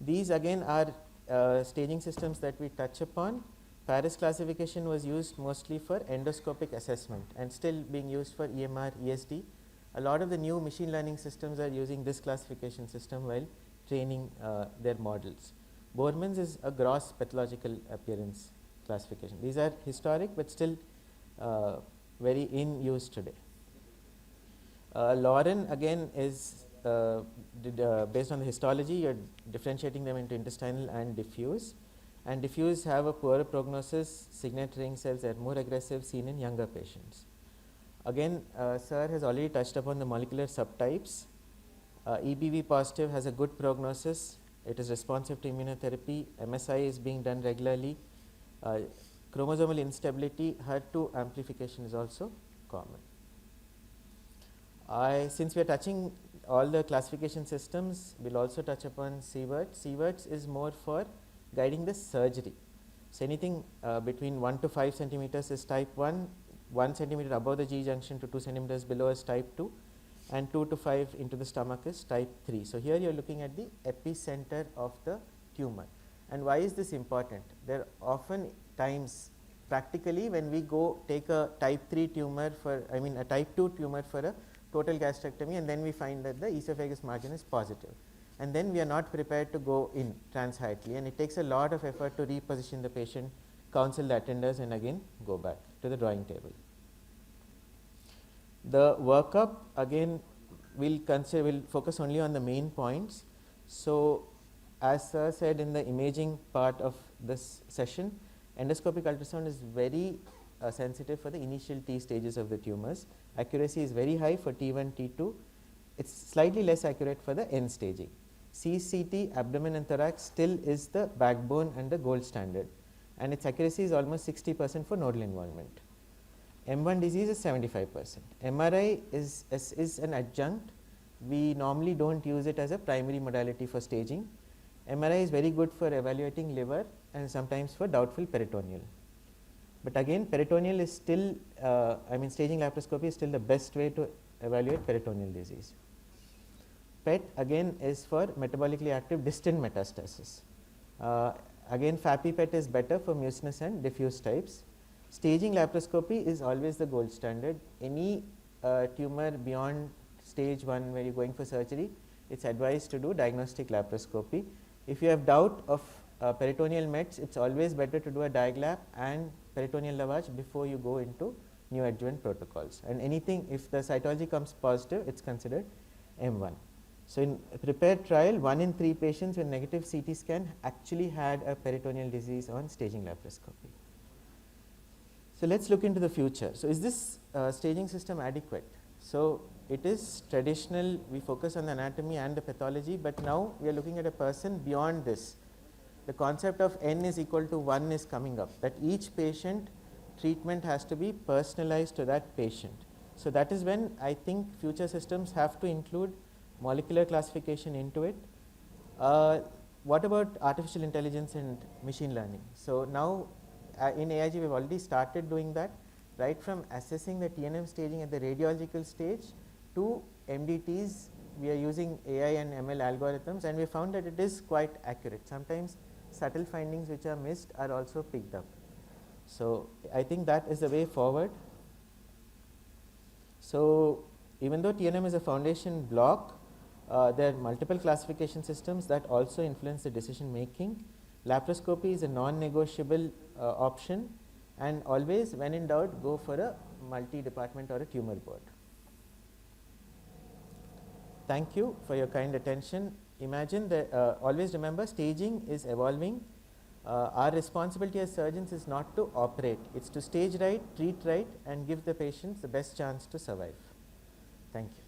These again are staging systems that we touch upon. Paris classification was used mostly for endoscopic assessment and still being used for EMR, ESD. A lot of the new machine learning systems are using this classification system while training their models. Borrmann's is a gross pathological appearance classification. These are historic but still very in use today. Lauren again is based on the histology, you are differentiating them into intestinal and diffuse. And diffuse have a poorer prognosis, signet ring cells are more aggressive, seen in younger patients. Again, sir has already touched upon the molecular subtypes. EBV positive has a good prognosis, it is responsive to immunotherapy, MSI is being done regularly. Chromosomal instability, HER2 amplification is also common. Since we are touching all the classification systems, we will also touch upon Siewert. Siewert is more for guiding the surgery. So, anything between 1 to 5 centimeters is type 1, 1 centimeter above the G junction to 2 centimeters below is type 2, and 2 to 5 into the stomach is type 3. So, here you are looking at the epicenter of the tumor. And why is this important? There are often times practically when we go take a type 3 tumor for, a type 2 tumor for a total gastrectomy, and then we find that the esophagus margin is positive. And then we are not prepared to go in transhiatally, and it takes a lot of effort to reposition the patient, counsel the attenders, and again go back to the drawing table. The workup again will focus only on the main points. So, as sir said in the imaging part of this session, endoscopic ultrasound is very sensitive for the initial T stages of the tumors. Accuracy is very high for T1, T2. It is slightly less accurate for the end staging. CCT, abdomen and thorax still is the backbone and the gold standard, and its accuracy is almost 60% for nodal involvement. M1 disease is 75%. MRI is an adjunct. We normally do not use it as a primary modality for staging. MRI is very good for evaluating liver and sometimes for doubtful peritoneal. But again, peritoneal is still, staging laparoscopy is still the best way to evaluate peritoneal disease. PET again is for metabolically active distant metastasis. Again, FAPI PET is better for mucinous and diffuse types. Staging laparoscopy is always the gold standard. Any tumor beyond stage 1 where you are going for surgery, it is advised to do diagnostic laparoscopy. If you have doubt of peritoneal mets, it is always better to do a diaglap and peritoneal lavage before you go into neoadjuvant protocols. And anything, if the cytology comes positive, it is considered M1. So, in a prepared trial, 1 in 3 patients with negative CT scan actually had a peritoneal disease on staging laparoscopy. So, let us look into the future. So, is this staging system adequate? So, it is traditional, we focus on the anatomy and the pathology, but now we are looking at a person beyond this. The concept of n is equal to 1 is coming up, that each patient treatment has to be personalized to that patient. So, that is when I think future systems have to include molecular classification into it. What about artificial intelligence and machine learning? So, now in AIG we have already started doing that, right from assessing the TNM staging at the radiological stage to MDTs. We are using AI and ML algorithms, and we found that it is quite accurate. Sometimes subtle findings which are missed are also picked up. So, I think that is the way forward. So, even though TNM is a foundation block, there are multiple classification systems that also influence the decision making. Laparoscopy is a non-negotiable option, and always when in doubt go for a multi-department or a tumor board. Thank you for your kind attention. Imagine that always remember, staging is evolving. Our responsibility as surgeons is not to operate, it is to stage right, treat right, and give the patients the best chance to survive. Thank you.